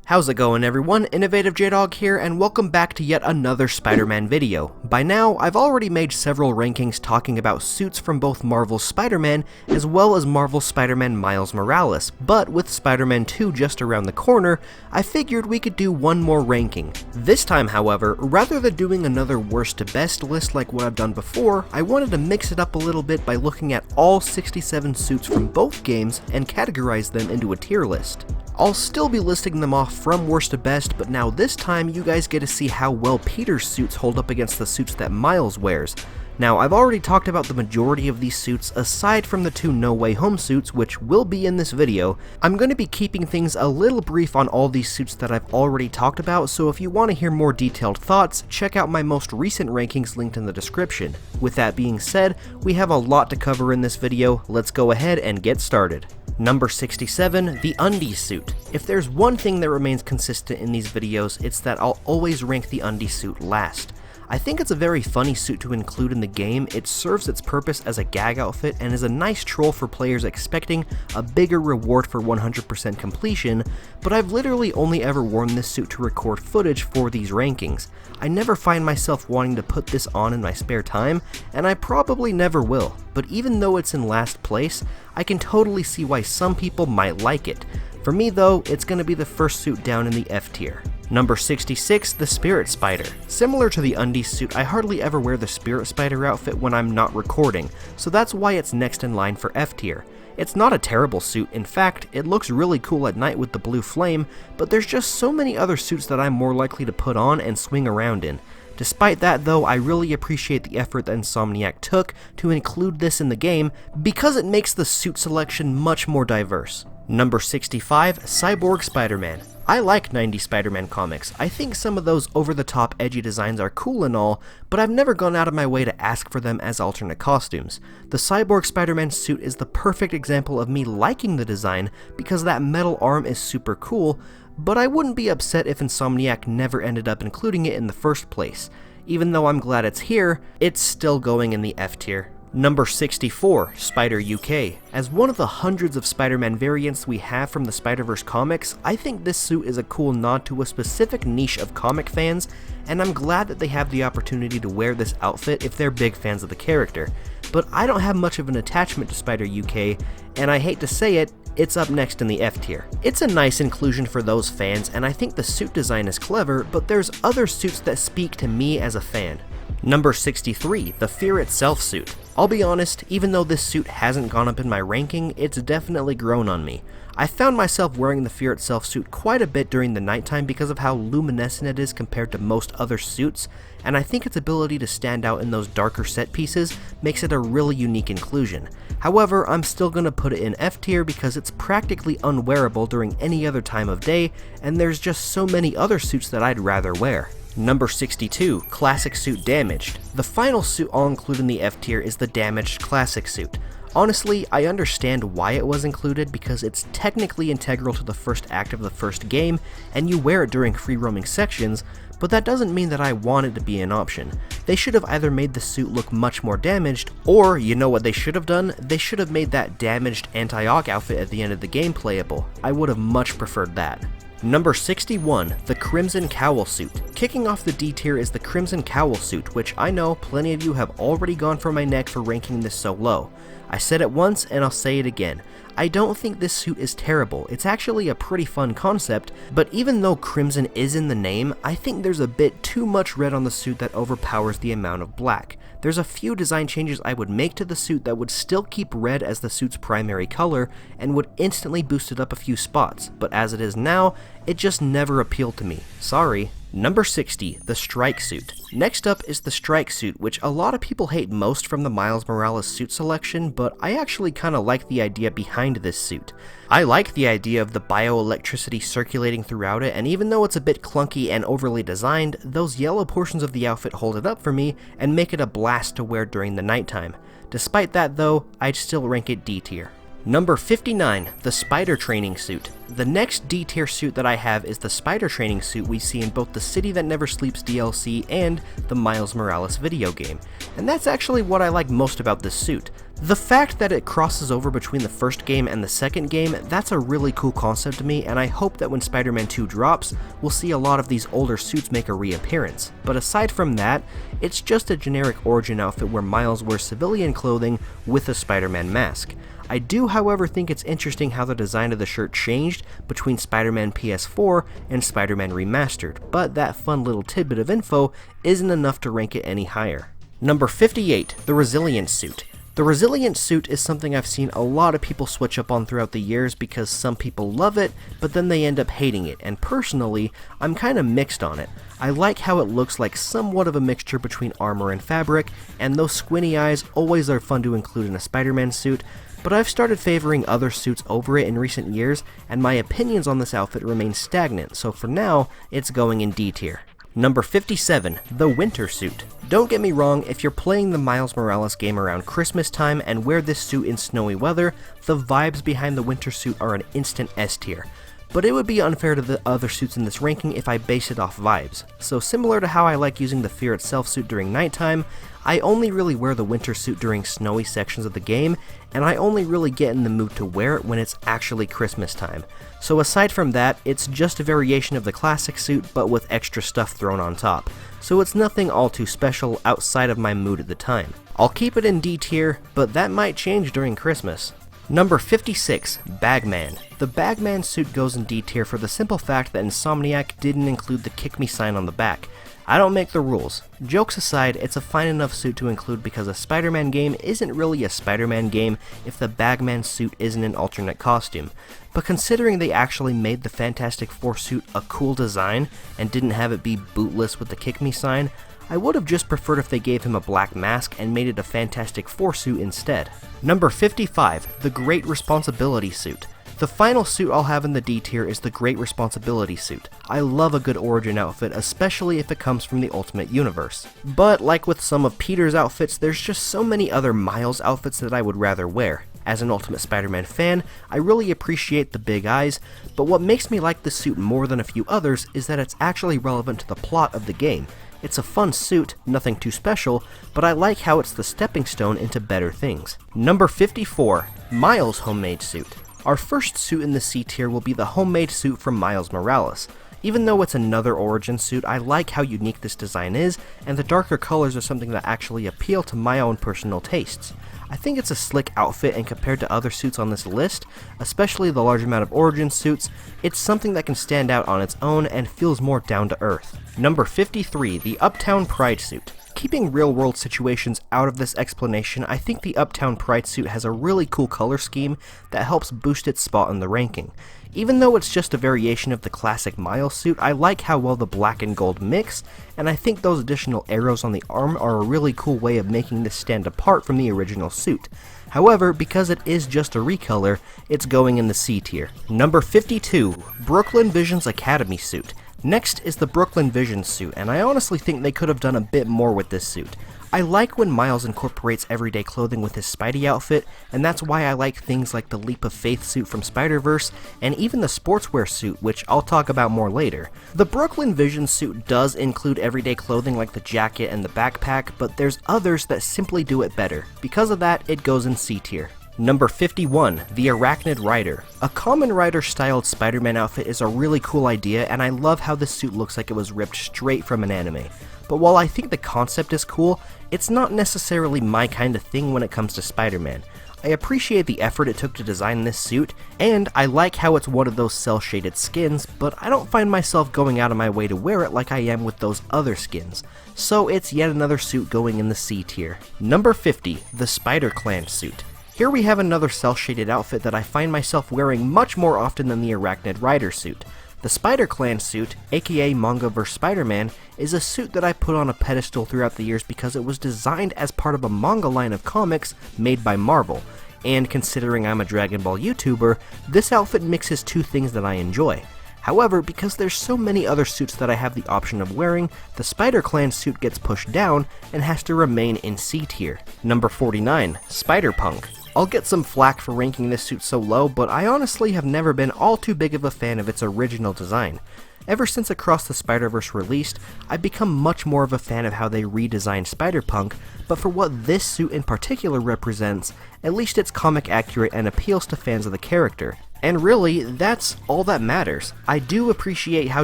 How's it going, everyone? InnovativeJdawg here, and welcome back to yet another Spider-Man video. By now, I've already made several rankings talking about suits from both Marvel's Spider-Man as well as Marvel's Spider-Man Miles Morales, but with Spider-Man 2 just around the corner, I figured we could do one more ranking. This time, however, rather than doing another worst to best list like what I've done before, I wanted to mix it up a little bit by looking at all 67 suits from both games and categorize them into a tier list. I'll still be listing them off from worst to best, but now this time you guys get to see how well Peter's suits hold up against the suits that Miles wears. Now, I've already talked about the majority of these suits aside from the two No Way Home suits, which will be in this video. I'm going to be keeping things a little brief on all these suits that I've already talked about, so if you want to hear more detailed thoughts, check out my most recent rankings linked in the description. With that being said, we have a lot to cover in this video. Let's go ahead and get started. Number 67, the Undies suit. If there's one thing that remains consistent in these videos, it's that I'll always rank the Undies suit last. I think it's a very funny suit to include in the game. It serves its purpose as a gag outfit and is a nice troll for players expecting a bigger reward for 100% completion, but I've literally only ever worn this suit to record footage for these rankings. I never find myself wanting to put this on in my spare time, and I probably never will, but even though it's in last place, I can totally see why some people might like it. For me though, it's going to be the first suit down in the F tier. Number 66, the Spirit Spider. Similar to the Undies suit, I hardly ever wear the Spirit Spider outfit when I'm not recording, so that's why it's next in line for F tier. It's not a terrible suit, in fact, it looks really cool at night with the blue flame, but there's just so many other suits that I'm more likely to put on and swing around in. Despite that though, I really appreciate the effort that Insomniac took to include this in the game because it makes the suit selection much more diverse. Number 65, Cyborg Spider-Man. I like 90s Spider-Man comics. I think some of those over-the-top edgy designs are cool and all, but I've never gone out of my way to ask for them as alternate costumes. The Cyborg Spider-Man suit is the perfect example of me liking the design because that metal arm is super cool, but I wouldn't be upset if Insomniac never ended up including it in the first place. Even though I'm glad it's here, it's still going in the F tier. Number 64, Spider UK. As one of the hundreds of Spider-Man variants we have from the Spider-Verse comics, I think this suit is a cool nod to a specific niche of comic fans, and I'm glad that they have the opportunity to wear this outfit if they're big fans of the character. But I don't have much of an attachment to Spider UK, and I hate to say it, it's up next in the F tier. It's a nice inclusion for those fans, and I think the suit design is clever, but there's other suits that speak to me as a fan. Number 63, the Fear Itself suit. I'll be honest, even though this suit hasn't gone up in my ranking, it's definitely grown on me. I found myself wearing the Fear Itself suit quite a bit during the nighttime because of how luminescent it is compared to most other suits, and I think its ability to stand out in those darker set pieces makes it a really unique inclusion. However, I'm still going to put it in F tier because it's practically unwearable during any other time of day, and there's just so many other suits that I'd rather wear. Number 62, Classic Suit Damaged. The final suit I'll include in the F tier is the Damaged Classic Suit. Honestly, I understand why it was included because it's technically integral to the first act of the first game, and you wear it during free roaming sections, but that doesn't mean that I want it to be an option. They should have either made the suit look much more damaged, or, you know what they should have done? They should have made that damaged anti-Aug outfit at the end of the game playable. I would have much preferred that. Number 61, the Crimson Cowl suit. Kicking off the D tier is the Crimson Cowl suit, which I know plenty of you have already gone for my neck for ranking this so low. I said it once and I'll say it again. I don't think this suit is terrible. It's actually a pretty fun concept, but even though Crimson is in the name, I think there's a bit too much red on the suit that overpowers the amount of black. There's a few design changes I would make to the suit that would still keep red as the suit's primary color and would instantly boost it up a few spots, but as it is now, it just never appealed to me. Sorry. Number 60, the Strike suit. Next up is the Strike suit, which a lot of people hate most from the Miles Morales suit selection, but I actually kinda like the idea behind this suit. I like the idea of the bioelectricity circulating throughout it, and even though it's a bit clunky and overly designed, those yellow portions of the outfit hold it up for me and make it a blast to wear during the nighttime. Despite that though, I'd still rank it D tier. Number 59, the Spider Training suit. The next D tier suit that I have is the Spider Training suit we see in both the City That Never Sleeps DLC and the Miles Morales video game. And that's actually what I like most about this suit. The fact that it crosses over between the first game and the second game, that's a really cool concept to me, and I hope that when Spider-Man 2 drops, we'll see a lot of these older suits make a reappearance. But aside from that, it's just a generic origin outfit where Miles wears civilian clothing with a Spider-Man mask. I do, however, think it's interesting how the design of the shirt changed between Spider-Man PS4 and Spider-Man Remastered, but that fun little tidbit of info isn't enough to rank it any higher. Number 58, the Resilience Suit. The Resilience Suit is something I've seen a lot of people switch up on throughout the years because some people love it, but then they end up hating it, and personally, I'm kinda mixed on it. I like how it looks like somewhat of a mixture between armor and fabric, and those squinty eyes always are fun to include in a Spider-Man suit, but I've started favoring other suits over it in recent years, and my opinions on this outfit remain stagnant, so for now, it's going in D tier. Number 57, the Winter Suit. Don't get me wrong, if you're playing the Miles Morales game around Christmas time and wear this suit in snowy weather, the vibes behind the Winter Suit are an instant S tier. But it would be unfair to the other suits in this ranking if I base it off vibes. So similar to how I like using the Fear Itself suit during nighttime, I only really wear the Winter Suit during snowy sections of the game, and I only really get in the mood to wear it when it's actually Christmas time. So aside from that, it's just a variation of the classic suit but with extra stuff thrown on top. So it's nothing all too special outside of my mood at the time. I'll keep it in D tier, but that might change during Christmas. Number 56, Bagman. The Bagman suit goes in D tier for the simple fact that Insomniac didn't include the kick me sign on the back. I don't make the rules. Jokes aside, it's a fine enough suit to include because a Spider-Man game isn't really a Spider-Man game if the Bagman suit isn't an alternate costume. But considering they actually made the Fantastic Four suit a cool design and didn't have it be bootless with the kick me sign, I would have just preferred if they gave him a black mask and made it a Fantastic Four suit instead. Number 55, the Great Responsibility Suit. The final suit I'll have in the D tier is the Great Responsibility Suit. I love a good origin outfit, especially if it comes from the Ultimate Universe. But like with some of Peter's outfits, there's just so many other Miles outfits that I would rather wear. As an Ultimate Spider-Man fan, I really appreciate the big eyes, but what makes me like this suit more than a few others is that it's actually relevant to the plot of the game. It's a fun suit, nothing too special, but I like how it's the stepping stone into better things. Number 54, Miles' Homemade Suit. Our first suit in the C tier will be the homemade suit from Miles Morales. Even though it's another origin suit, I like how unique this design is, and the darker colors are something that actually appeal to my own personal tastes. I think it's a slick outfit, and compared to other suits on this list, especially the large amount of origin suits, it's something that can stand out on its own and feels more down to earth. Number 53, the Uptown Pride Suit. Keeping real-world situations out of this explanation, I think the Uptown Pride suit has a really cool color scheme that helps boost its spot in the ranking. Even though it's just a variation of the classic Miles suit, I like how well the black and gold mix, and I think those additional arrows on the arm are a really cool way of making this stand apart from the original suit. However, because it is just a recolor, it's going in the C tier. Number 52, Brooklyn Vision's Academy Suit. Next is the Brooklyn Vision suit, and I honestly think they could have done a bit more with this suit. I like when Miles incorporates everyday clothing with his Spidey outfit, and that's why I like things like the Leap of Faith suit from Spider-Verse, and even the sportswear suit, which I'll talk about more later. The Brooklyn Vision suit does include everyday clothing like the jacket and the backpack, but there's others that simply do it better. Because of that, it goes in C tier. Number 51, the Arachnid Rider. A Kamen Rider styled Spider-Man outfit is a really cool idea, and I love how this suit looks like it was ripped straight from an anime. But while I think the concept is cool, it's not necessarily my kind of thing when it comes to Spider-Man. I appreciate the effort it took to design this suit, and I like how it's one of those cel-shaded skins, but I don't find myself going out of my way to wear it like I am with those other skins. So it's yet another suit going in the C tier. Number 50, the Spider-Clan suit. Here we have another cel-shaded outfit that I find myself wearing much more often than the Arachnid Rider suit. The Spider-Clan suit, aka Manga vs. Spider-Man, is a suit that I put on a pedestal throughout the years because it was designed as part of a manga line of comics made by Marvel, and considering I'm a Dragon Ball YouTuber, this outfit mixes two things that I enjoy. However, because there's so many other suits that I have the option of wearing, the Spider-Clan suit gets pushed down and has to remain in C tier. Number 49, Spider-Punk. I'll get some flack for ranking this suit so low, but I honestly have never been all too big of a fan of its original design. Ever since Across the Spider-Verse released, I've become much more of a fan of how they redesigned Spider-Punk, but for what this suit in particular represents, at least it's comic accurate and appeals to fans of the character. And really, that's all that matters. I do appreciate how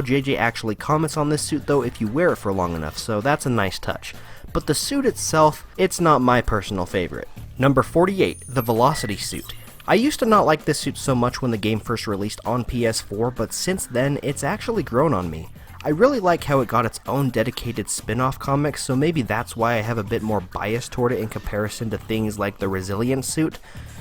JJ actually comments on this suit though if you wear it for long enough, so that's a nice touch. But the suit itself, it's not my personal favorite. Number 48, the Velocity suit. I used to not like this suit so much when the game first released on PS4, but since then, it's actually grown on me. I really like how it got its own dedicated spin-off comic, so maybe that's why I have a bit more bias toward it in comparison to things like the Resilience suit.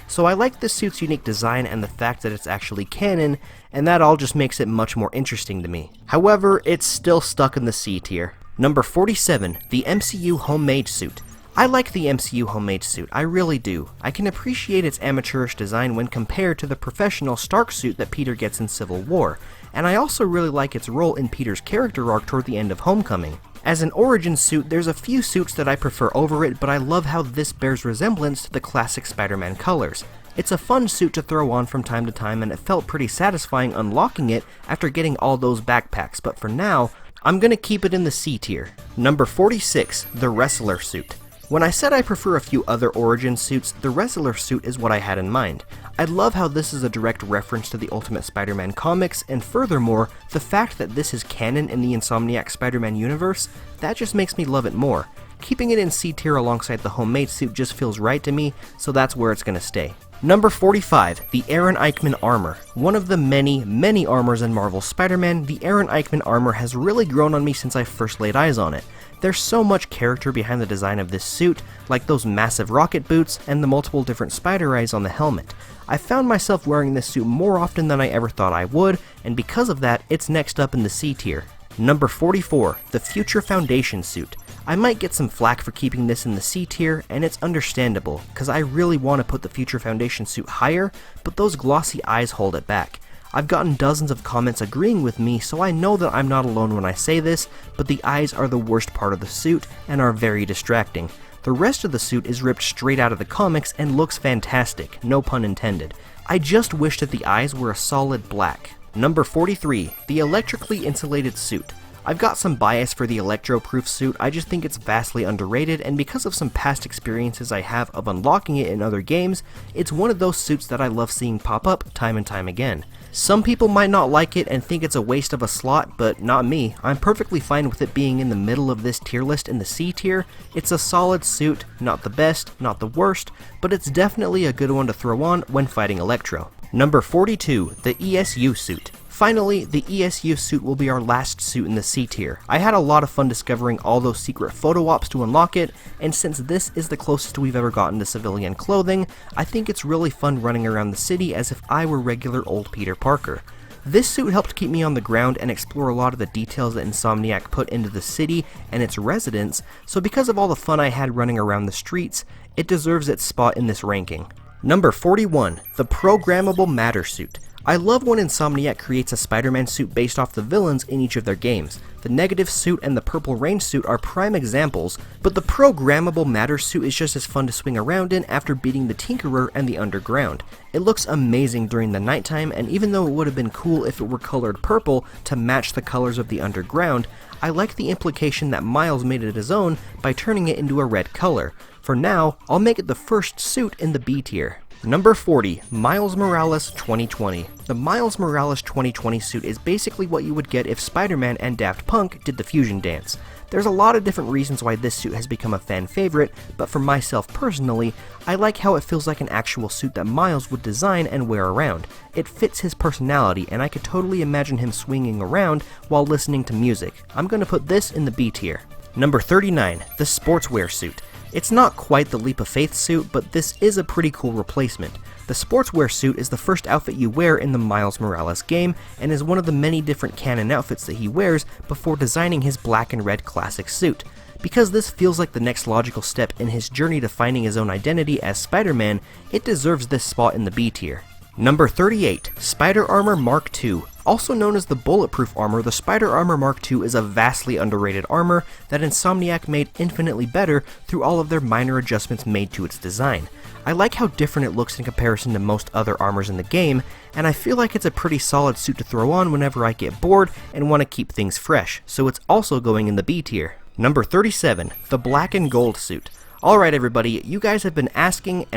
So I like this suit's unique design and the fact that it's actually canon, and that all just makes it much more interesting to me. However, it's still stuck in the C tier. Number 47, the MCU homemade suit. I like the MCU homemade suit, I really do. I can appreciate its amateurish design when compared to the professional Stark suit that Peter gets in Civil War, and I also really like its role in Peter's character arc toward the end of Homecoming. As an origin suit, there's a few suits that I prefer over it, but I love how this bears resemblance to the classic Spider-Man colors. It's a fun suit to throw on from time to time, and it felt pretty satisfying unlocking it after getting all those backpacks, but for now, I'm gonna keep it in the C tier. Number 46, the Wrestler suit. When I said I prefer a few other origin suits, the Wrestler suit is what I had in mind. I love how this is a direct reference to the Ultimate Spider-Man comics, and furthermore, the fact that this is canon in the Insomniac Spider-Man universe, that just makes me love it more. Keeping it in C tier alongside the homemade suit just feels right to me, so that's where it's gonna stay. Number 45, the Aaron Eichmann armor. One of the many armors in Marvel's Spider-Man, the Aaron Eichmann armor has really grown on me since I first laid eyes on it. There's so much character behind the design of this suit, like those massive rocket boots and the multiple different spider eyes on the helmet. I found myself wearing this suit more often than I ever thought I would, and because of that, it's next up in the C tier. Number 44, the Future Foundation suit. I might get some flack for keeping this in the C tier, and it's understandable, cause I really want to put the Future Foundation suit higher, but those glossy eyes hold it back. I've gotten dozens of comments agreeing with me, so I know that I'm not alone when I say this, but the eyes are the worst part of the suit, and are very distracting. The rest of the suit is ripped straight out of the comics and looks fantastic, no pun intended. I just wish that the eyes were a solid black. Number 43, the Electrically Insulated suit. I've got some bias for the electro-proof suit, I just think it's vastly underrated, and because of some past experiences I have of unlocking it in other games, it's one of those suits that I love seeing pop up time and time again. Some people might not like it and think it's a waste of a slot, but not me. I'm perfectly fine with it being in the middle of this tier list in the C tier. It's a solid suit, not the best, not the worst, but it's definitely a good one to throw on when fighting Electro. Number 42, the ESU suit. Finally, the ESU suit will be our last suit in the C tier. I had a lot of fun discovering all those secret photo ops to unlock it, and since this is the closest we've ever gotten to civilian clothing, I think it's really fun running around the city as if I were regular old Peter Parker. This suit helped keep me on the ground and explore a lot of the details that Insomniac put into the city and its residents, so because of all the fun I had running around the streets, it deserves its spot in this ranking. Number 41, the Programmable Matter suit. I love when Insomniac creates a Spider-Man suit based off the villains in each of their games. The Negative suit and the Purple Rain suit are prime examples, but the Programmable Matter suit is just as fun to swing around in after beating the Tinkerer and the Underground. It looks amazing during the nighttime, and even though it would have been cool if it were colored purple to match the colors of the Underground, I like the implication that Miles made it his own by turning it into a red color. For now, I'll make it the first suit in the B tier. Number 40, Miles Morales 2020. The Miles Morales 2020 suit is basically what you would get if Spider-Man and Daft Punk did the fusion dance. There's a lot of different reasons why this suit has become a fan favorite, but for myself personally, I like how it feels like an actual suit that Miles would design and wear around. It fits his personality, and I could totally imagine him swinging around while listening to music. I'm gonna put this in the B tier. Number 39, the Sportswear suit. It's not quite the Leap of Faith suit, but this is a pretty cool replacement. The Sportswear suit is the first outfit you wear in the Miles Morales game, and is one of the many different canon outfits that he wears before designing his black and red classic suit. Because this feels like the next logical step in his journey to finding his own identity as Spider-Man, it deserves this spot in the B tier. Number 38, Spider Armor Mark II. Also known as the bulletproof armor, the Spider Armor Mark II is a vastly underrated armor that Insomniac made infinitely better through all of their minor adjustments made to its design. I like how different it looks in comparison to most other armors in the game, and I feel like it's a pretty solid suit to throw on whenever I get bored and want to keep things fresh, so it's also going in the B tier. Number 37, the black and gold suit. Alright everybody, you guys have been asking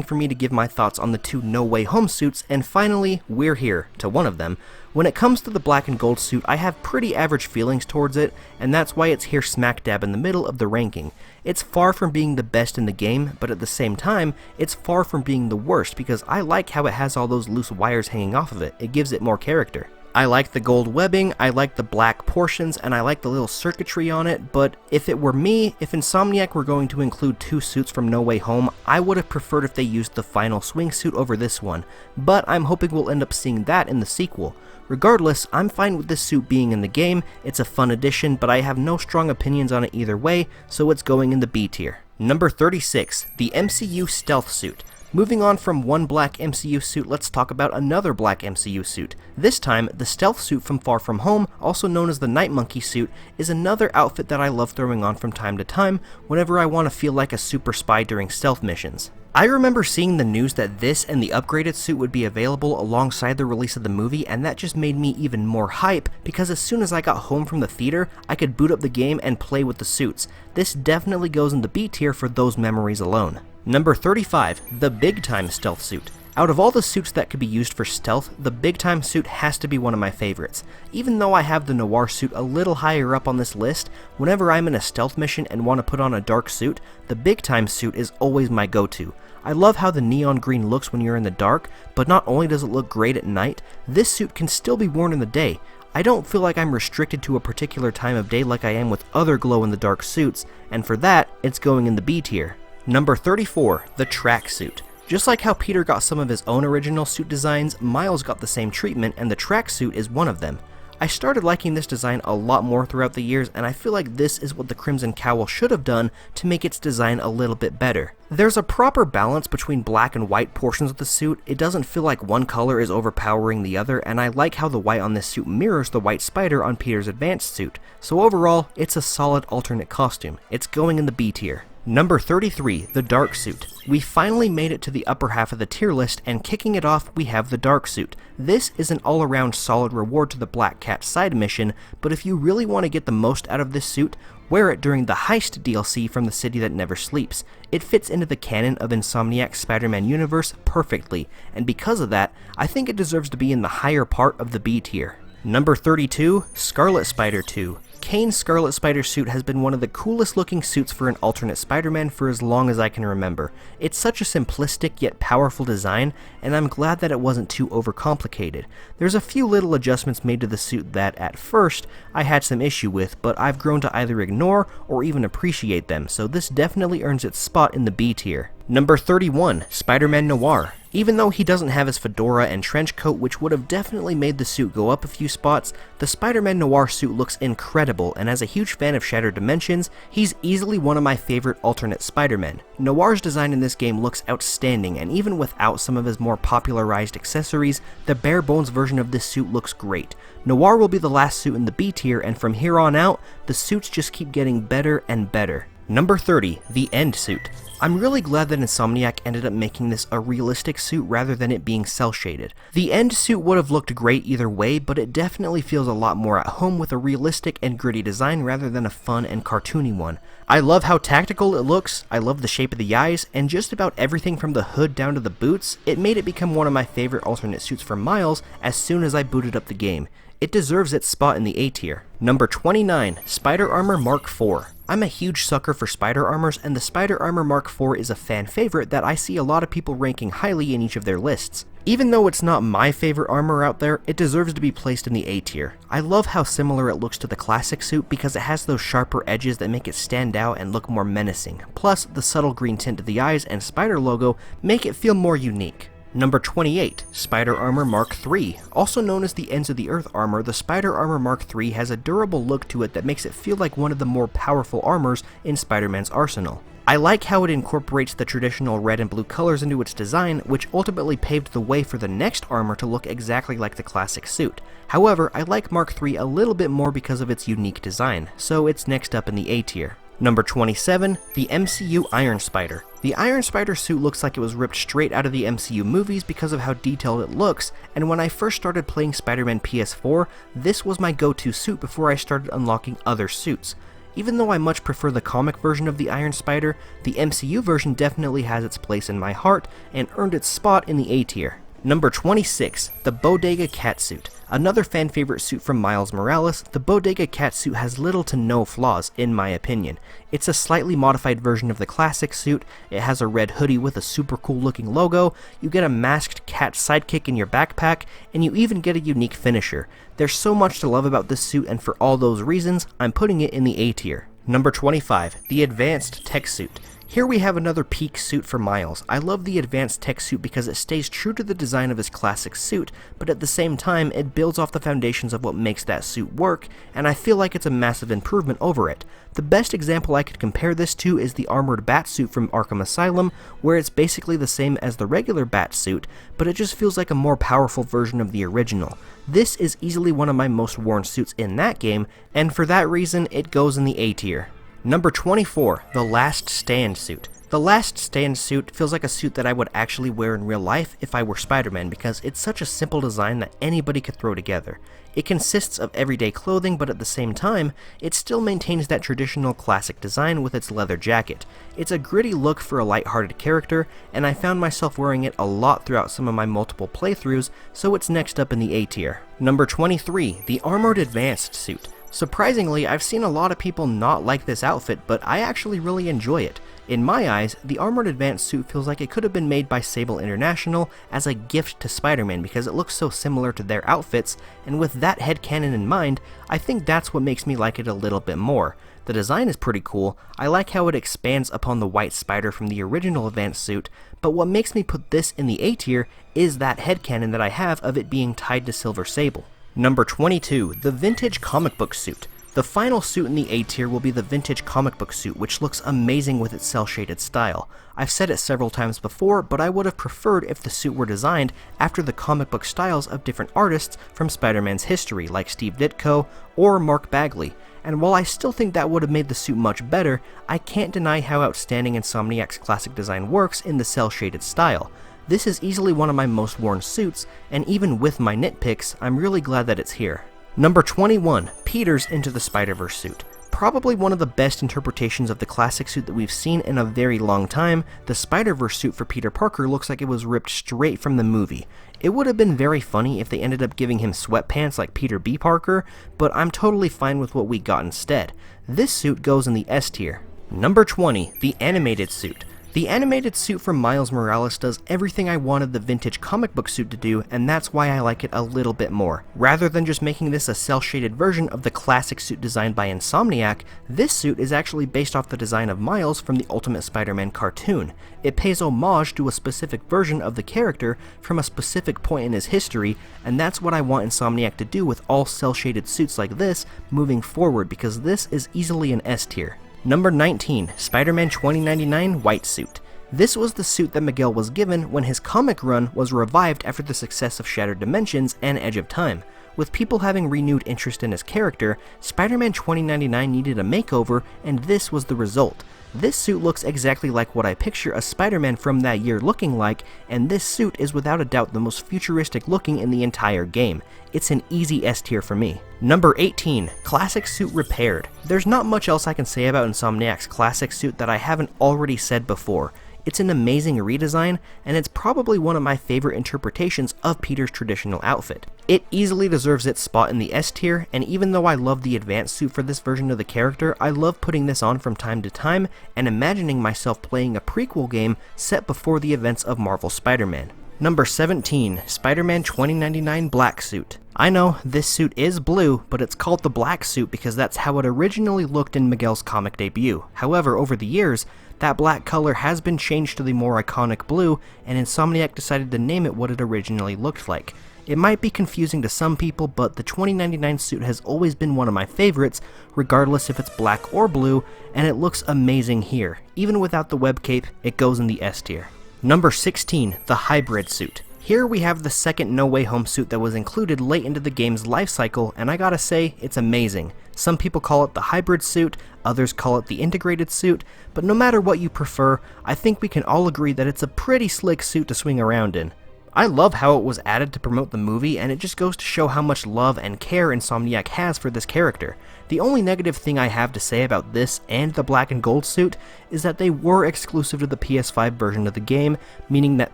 for me to give my thoughts on the two No Way Home suits, and finally, we're here to one of them. When it comes to the black and gold suit, I have pretty average feelings towards it, and that's why it's here smack dab in the middle of the ranking. It's far from being the best in the game, but at the same time, it's far from being the worst because I like how it has all those loose wires hanging off of it. It gives it more character. I like the gold webbing, I like the black portions, and I like the little circuitry on it, but if it were me, if Insomniac were going to include two suits from No Way Home, I would have preferred if they used the final swing suit over this one, but I'm hoping we'll end up seeing that in the sequel. Regardless, I'm fine with this suit being in the game, it's a fun addition, but I have no strong opinions on it either way, so it's going in the B tier. Number 36, the MCU Stealth Suit. Moving on from one black MCU suit, let's talk about another black MCU suit. This time, the stealth suit from Far From Home, also known as the Night Monkey suit, is another outfit that I love throwing on from time to time whenever I want to feel like a super spy during stealth missions. I remember seeing the news that this and the upgraded suit would be available alongside the release of the movie, and that just made me even more hype because as soon as I got home from the theater, I could boot up the game and play with the suits. This definitely goes in the B tier for those memories alone. Number 35, the Big Time Stealth Suit. Out of all the suits that could be used for stealth, the Big Time suit has to be one of my favorites. Even though I have the Noir suit a little higher up on this list, whenever I'm in a stealth mission and want to put on a dark suit, the Big Time suit is always my go-to. I love how the neon green looks when you're in the dark, but not only does it look great at night, this suit can still be worn in the day. I don't feel like I'm restricted to a particular time of day like I am with other glow-in-the-dark suits, and for that, it's going in the B tier. Number 34, the Track Suit. Just like how Peter got some of his own original suit designs, Miles got the same treatment, and the Track Suit is one of them. I started liking this design a lot more throughout the years, and I feel like this is what the Crimson Cowl should have done to make its design a little bit better. There's a proper balance between black and white portions of the suit. It doesn't feel like one color is overpowering the other, and I like how the white on this suit mirrors the white spider on Peter's advanced suit. So overall, it's a solid alternate costume. It's going in the B tier. Number 33, the Dark Suit. We finally made it to the upper half of the tier list, and kicking it off, we have the Dark Suit. This is an all-around solid reward to the Black Cat side mission, but if you really want to get the most out of this suit, wear it during the Heist DLC from the City That Never Sleeps. It fits into the canon of Insomniac's Spider-Man universe perfectly, and because of that, I think it deserves to be in the higher part of the B tier. Number 32, Scarlet Spider 2. Kane's Scarlet Spider suit has been one of the coolest looking suits for an alternate Spider-Man for as long as I can remember. It's such a simplistic yet powerful design, and I'm glad that it wasn't too overcomplicated. There's a few little adjustments made to the suit that, at first, I had some issue with, but I've grown to either ignore or even appreciate them, so this definitely earns its spot in the B tier. Number 31, Spider-Man Noir. Even though he doesn't have his fedora and trench coat, which would have definitely made the suit go up a few spots, the Spider-Man Noir suit looks incredible, and as a huge fan of Shattered Dimensions, he's easily one of my favorite alternate Spider-Men. Noir's design in this game looks outstanding, and even without some of his more popularized accessories, the bare bones version of this suit looks great. Noir will be the last suit in the B tier, and from here on out, the suits just keep getting better and better. Number 30, the End Suit. I'm really glad that Insomniac ended up making this a realistic suit rather than it being cel-shaded. The End suit would have looked great either way, but it definitely feels a lot more at home with a realistic and gritty design rather than a fun and cartoony one. I love how tactical it looks, I love the shape of the eyes, and just about everything from the hood down to the boots. It made it become one of my favorite alternate suits for Miles as soon as I booted up the game. It deserves its spot in the A tier. Number 29, Spider Armor Mark IV. I'm a huge sucker for spider armors, and the Spider Armor Mark IV is a fan favorite that I see a lot of people ranking highly in each of their lists. Even though it's not my favorite armor out there, it deserves to be placed in the A tier. I love how similar it looks to the classic suit because it has those sharper edges that make it stand out and look more menacing. Plus, the subtle green tint to the eyes and spider logo make it feel more unique. Number 28, Spider Armor Mark III. Also known as the Ends of the Earth armor, the Spider Armor Mark III has a durable look to it that makes it feel like one of the more powerful armors in Spider-Man's arsenal. I like how it incorporates the traditional red and blue colors into its design, which ultimately paved the way for the next armor to look exactly like the classic suit. However, I like Mark III a little bit more because of its unique design, so it's next up in the A tier. Number 27, the MCU Iron Spider. The Iron Spider suit looks like it was ripped straight out of the MCU movies because of how detailed it looks, and when I first started playing Spider-Man PS4, this was my go-to suit before I started unlocking other suits. Even though I much prefer the comic version of the Iron Spider, the MCU version definitely has its place in my heart and earned its spot in the A tier. Number 26, the Bodega Catsuit. Another fan favorite suit from Miles Morales, the Bodega Catsuit has little to no flaws, in my opinion. It's a slightly modified version of the classic suit, it has a red hoodie with a super cool looking logo, you get a masked cat sidekick in your backpack, and you even get a unique finisher. There's so much to love about this suit, and for all those reasons, I'm putting it in the A tier. Number 25, the Advanced Tech Suit. Here we have another peak suit for Miles. I love the Advanced Tech Suit because it stays true to the design of his classic suit, but at the same time it builds off the foundations of what makes that suit work, and I feel like it's a massive improvement over it. The best example I could compare this to is the armored bat suit from Arkham Asylum, where it's basically the same as the regular bat suit, but it just feels like a more powerful version of the original. This is easily one of my most worn suits in that game, and for that reason it goes in the A tier. Number 24, the Last Stand suit. The Last Stand suit feels like a suit that I would actually wear in real life if I were Spider-Man because it's such a simple design that anybody could throw together. It consists of everyday clothing, but at the same time, it still maintains that traditional classic design with its leather jacket. It's a gritty look for a lighthearted character, and I found myself wearing it a lot throughout some of my multiple playthroughs, so it's next up in the A tier. Number 23, the Armored Advanced suit. Surprisingly, I've seen a lot of people not like this outfit, but I actually really enjoy it. In my eyes, the Armored Advanced suit feels like it could have been made by Sable International as a gift to Spider-Man because it looks so similar to their outfits, and with that headcanon in mind, I think that's what makes me like it a little bit more. The design is pretty cool, I like how it expands upon the White Spider from the original Advanced suit, but what makes me put this in the A tier is that headcanon that I have of it being tied to Silver Sable. Number 22, the Vintage Comic Book Suit. The final suit in the A tier will be the Vintage Comic Book Suit, which looks amazing with its cel-shaded style. I've said it several times before, but I would have preferred if the suit were designed after the comic book styles of different artists from Spider-Man's history, like Steve Ditko or Mark Bagley. And while I still think that would have made the suit much better, I can't deny how outstanding Insomniac's classic design works in the cel-shaded style. This is easily one of my most worn suits, and even with my nitpicks, I'm really glad that it's here. Number 21, Peter's Into the Spider-Verse suit. Probably one of the best interpretations of the classic suit that we've seen in a very long time, the Spider-Verse suit for Peter Parker looks like it was ripped straight from the movie. It would have been very funny if they ended up giving him sweatpants like Peter B. Parker, but I'm totally fine with what we got instead. This suit goes in the S tier. Number 20, the Animated Suit. The animated suit from Miles Morales does everything I wanted the vintage comic book suit to do, and that's why I like it a little bit more. Rather than just making this a cel-shaded version of the classic suit designed by Insomniac, this suit is actually based off the design of Miles from the Ultimate Spider-Man cartoon. It pays homage to a specific version of the character from a specific point in his history, and that's what I want Insomniac to do with all cel-shaded suits like this moving forward, because this is easily an S tier. Number 19, Spider-Man 2099 White Suit. This was the suit that Miguel was given when his comic run was revived after the success of Shattered Dimensions and Edge of Time. With people having renewed interest in his character, Spider-Man 2099 needed a makeover, and this was the result. This suit looks exactly like what I picture a Spider-Man from that year looking like, and this suit is without a doubt the most futuristic looking in the entire game. It's an easy S tier for me. Number 18, Classic Suit Repaired. There's not much else I can say about Insomniac's classic suit that I haven't already said before. It's an amazing redesign, and it's probably one of my favorite interpretations of Peter's traditional outfit. It easily deserves its spot in the S tier, and even though I love the advanced suit for this version of the character, I love putting this on from time to time and imagining myself playing a prequel game set before the events of Marvel Spider-Man. Number 17, Spider-Man 2099 Black Suit. I know, this suit is blue, but it's called the Black Suit because that's how it originally looked in Miguel's comic debut. However, over the years, that black color has been changed to the more iconic blue, and Insomniac decided to name it what it originally looked like. It might be confusing to some people, but the 2099 suit has always been one of my favorites, regardless if it's black or blue, and it looks amazing here. Even without the web cape, it goes in the S tier. Number 16, the hybrid suit. Here we have the second No Way Home suit that was included late into the game's life cycle, and I gotta say, it's amazing. Some people call it the hybrid suit, others call it the integrated suit, but no matter what you prefer, I think we can all agree that it's a pretty slick suit to swing around in. I love how it was added to promote the movie, and it just goes to show how much love and care Insomniac has for this character. The only negative thing I have to say about this and the black and gold suit is that they were exclusive to the PS5 version of the game, meaning that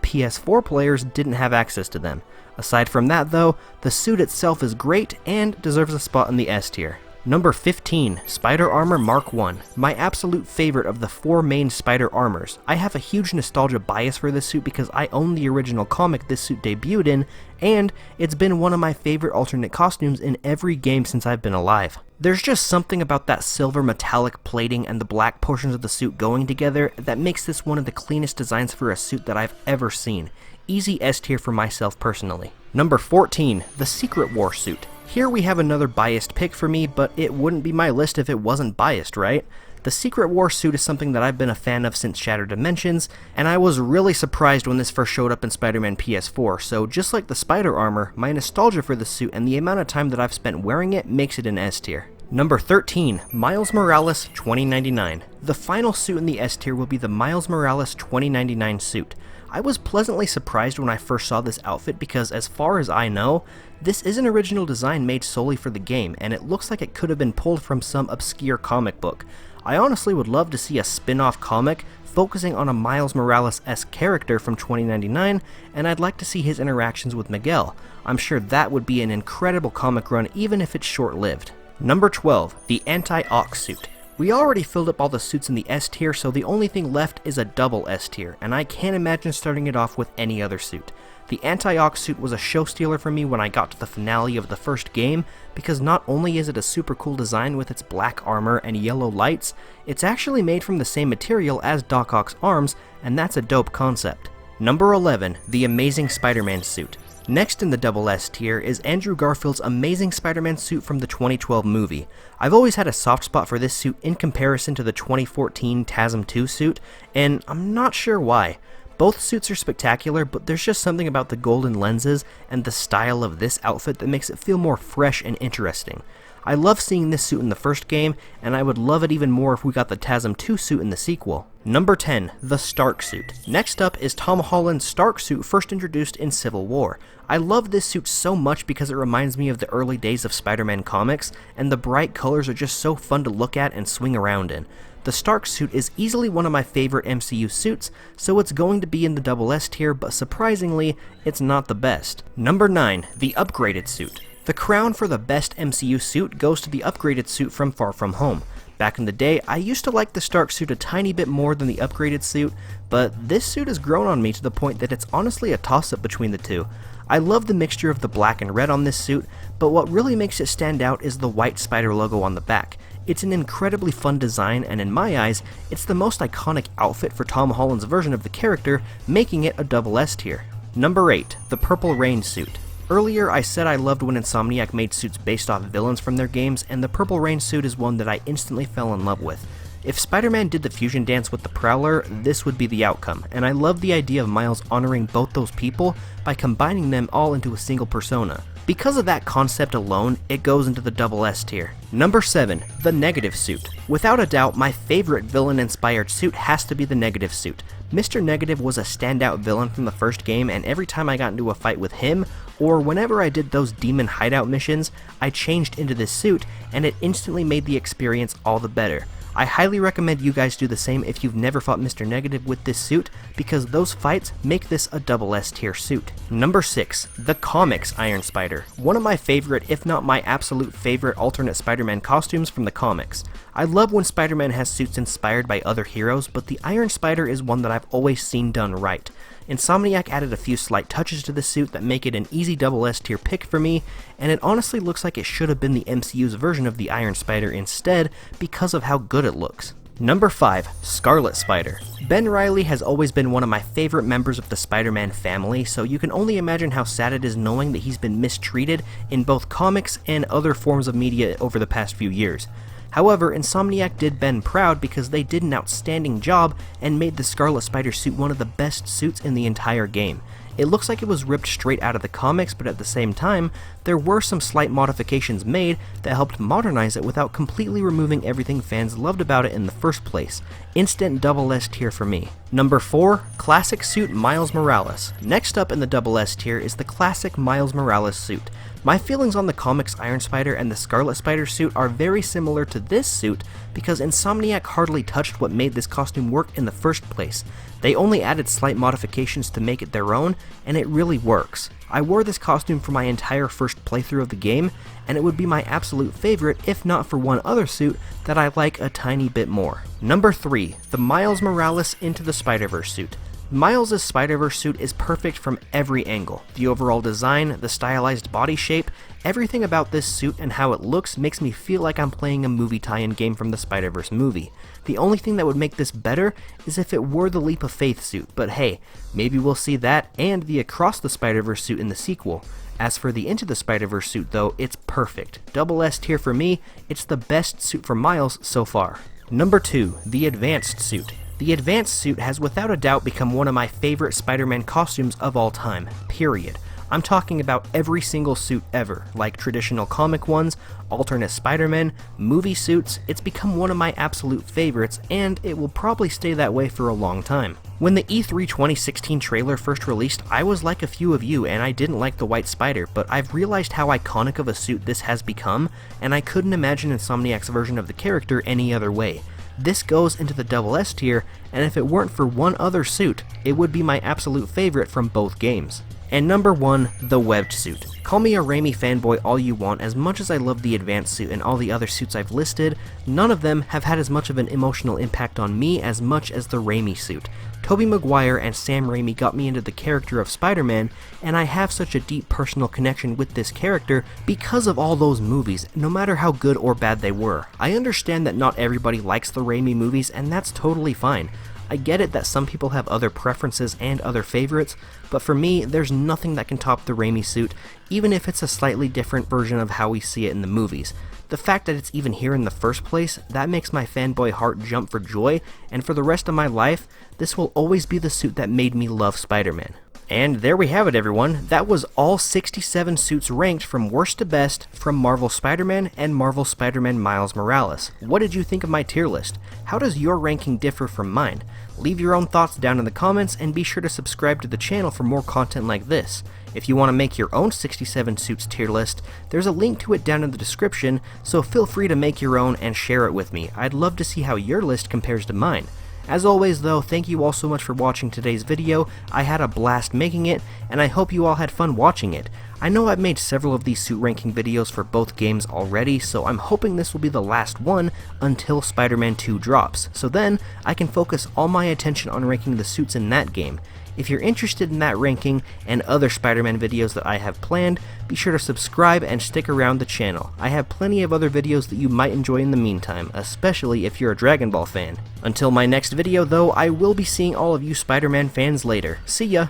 PS4 players didn't have access to them. Aside from that though, the suit itself is great and deserves a spot in the S tier. Number 15, Spider Armor Mark 1, my absolute favorite of the 4 main Spider Armors. I have a huge nostalgia bias for this suit because I own the original comic this suit debuted in, and it's been one of my favorite alternate costumes in every game since I've been alive. There's just something about that silver metallic plating and the black portions of the suit going together that makes this one of the cleanest designs for a suit that I've ever seen. Easy S tier for myself personally. Number 14, the Secret War suit. Here we have another biased pick for me, but it wouldn't be my list if it wasn't biased, right? The Secret War suit is something that I've been a fan of since Shattered Dimensions, and I was really surprised when this first showed up in Spider-Man PS4, so just like the Spider Armor, my nostalgia for the suit and the amount of time that I've spent wearing it makes it an S tier. Number 13, Miles Morales 2099. The final suit in the S tier will be the Miles Morales 2099 suit. I was pleasantly surprised when I first saw this outfit because as far as I know, this is an original design made solely for the game, and it looks like it could have been pulled from some obscure comic book. I honestly would love to see a spin-off comic focusing on a Miles Morales-esque character from 2099, and I'd like to see his interactions with Miguel. I'm sure that would be an incredible comic run even if it's short-lived. Number 12, the Anti-Ox suit. We already filled up all the suits in the S tier, so the only thing left is a double S tier, and I can't imagine starting it off with any other suit. The Anti-Ox suit was a show stealer for me when I got to the finale of the first game, because not only is it a super cool design with its black armor and yellow lights, it's actually made from the same material as Doc Ock's arms, and that's a dope concept. Number 11, the Amazing Spider-Man suit. Next in the double S tier is Andrew Garfield's Amazing Spider-Man suit from the 2012 movie. I've always had a soft spot for this suit in comparison to the 2014 TASM 2 suit, and I'm not sure why. Both suits are spectacular, but there's just something about the golden lenses and the style of this outfit that makes it feel more fresh and interesting. I love seeing this suit in the first game, and I would love it even more if we got the TASM 2 suit in the sequel. Number 10, the Stark suit. Next up is Tom Holland's Stark suit, first introduced in Civil War. I love this suit so much because it reminds me of the early days of Spider-Man comics, and the bright colors are just so fun to look at and swing around in. The Stark suit is easily one of my favorite MCU suits, so it's going to be in the double S tier, but surprisingly, it's not the best. Number 9, the Upgraded suit. The crown for the best MCU suit goes to the upgraded suit from Far From Home. Back in the day, I used to like the Stark suit a tiny bit more than the upgraded suit, but this suit has grown on me to the point that it's honestly a toss-up between the two. I love the mixture of the black and red on this suit, but what really makes it stand out is the white spider logo on the back. It's an incredibly fun design, and in my eyes, it's the most iconic outfit for Tom Holland's version of the character, making it a double S tier. Number 8, the Purple Rain suit. Earlier, I said I loved when Insomniac made suits based off villains from their games, and the Purple Rain suit is one that I instantly fell in love with. If Spider-Man did the fusion dance with the Prowler, this would be the outcome, and I love the idea of Miles honoring both those people by combining them all into a single persona. Because of that concept alone, it goes into the double S tier. Number 7, the Negative suit. Without a doubt, my favorite villain-inspired suit has to be the Negative suit. Mr. Negative was a standout villain from the first game, and every time I got into a fight with him, or whenever I did those demon hideout missions, I changed into this suit, and it instantly made the experience all the better. I highly recommend you guys do the same if you've never fought Mr. Negative with this suit, because those fights make this a double S tier suit. Number 6, the Comics Iron Spider. One of my favorite, if not my absolute favorite, alternate Spider-Man costumes from the comics. I love when Spider-Man has suits inspired by other heroes, but the Iron Spider is one that I've always seen done right. Insomniac added a few slight touches to the suit that make it an easy double S tier pick for me, and it honestly looks like it should have been the MCU's version of the Iron Spider instead because of how good it looks. Number 5. Scarlet Spider. Ben Reilly has always been one of my favorite members of the Spider-Man family, so you can only imagine how sad it is knowing that he's been mistreated in both comics and other forms of media over the past few years. However, Insomniac did Ben proud because they did an outstanding job and made the Scarlet Spider suit one of the best suits in the entire game. It looks like it was ripped straight out of the comics, but at the same time, there were some slight modifications made that helped modernize it without completely removing everything fans loved about it in the first place. Instant double S tier for me. Number 4. Classic Suit Miles Morales. Next up in the double S tier is the classic Miles Morales suit. My feelings on the comics Iron Spider and the Scarlet Spider suit are very similar to this suit because Insomniac hardly touched what made this costume work in the first place. They only added slight modifications to make it their own, and it really works. I wore this costume for my entire first playthrough of the game, and it would be my absolute favorite if not for one other suit that I like a tiny bit more. Number 3. The Miles Morales Into the Spider-Verse suit. Miles' Spider-Verse suit is perfect from every angle. The overall design, the stylized body shape, everything about this suit and how it looks makes me feel like I'm playing a movie tie-in game from the Spider-Verse movie. The only thing that would make this better is if it were the Leap of Faith suit, but hey, maybe we'll see that and the Across the Spider-Verse suit in the sequel. As for the Into the Spider-Verse suit though, it's perfect. Double S tier for me, it's the best suit for Miles so far. Number 2. The Advanced suit. The Advanced suit has without a doubt become one of my favorite Spider-Man costumes of all time, period. I'm talking about every single suit ever, like traditional comic ones, alternate Spider-Man, movie suits. It's become one of my absolute favorites, and it will probably stay that way for a long time. When the E3 2016 trailer first released, I was like a few of you and I didn't like the White Spider, but I've realized how iconic of a suit this has become, and I couldn't imagine Insomniac's version of the character any other way. This goes into the double S tier, and if it weren't for one other suit, it would be my absolute favorite from both games. And number 1, the Webbed suit. Call me a Raimi fanboy all you want, as much as I love the Advanced suit and all the other suits I've listed, none of them have had as much of an emotional impact on me as much as the Raimi suit. Tobey Maguire and Sam Raimi got me into the character of Spider-Man, and I have such a deep personal connection with this character because of all those movies, no matter how good or bad they were. I understand that not everybody likes the Raimi movies, and that's totally fine. I get it that some people have other preferences and other favorites, but for me, there's nothing that can top the Raimi suit, even if it's a slightly different version of how we see it in the movies. The fact that it's even here in the first place, that makes my fanboy heart jump for joy, and for the rest of my life, this will always be the suit that made me love Spider-Man. And there we have it, everyone. That was all 67 suits ranked from worst to best from Marvel Spider-Man and Marvel Spider-Man Miles Morales. What did you think of my tier list? How does your ranking differ from mine? Leave your own thoughts down in the comments and be sure to subscribe to the channel for more content like this. If you want to make your own 67 suits tier list, there's a link to it down in the description, so feel free to make your own and share it with me. I'd love to see how your list compares to mine. As always though, thank you all so much for watching today's video. I had a blast making it, and I hope you all had fun watching it. I know I've made several of these suit ranking videos for both games already, so I'm hoping this will be the last one until Spider-Man 2 drops, so then I can focus all my attention on ranking the suits in that game. If you're interested in that ranking and other Spider-Man videos that I have planned, be sure to subscribe and stick around the channel. I have plenty of other videos that you might enjoy in the meantime, especially if you're a Dragon Ball fan. Until my next video though, I will be seeing all of you Spider-Man fans later. See ya!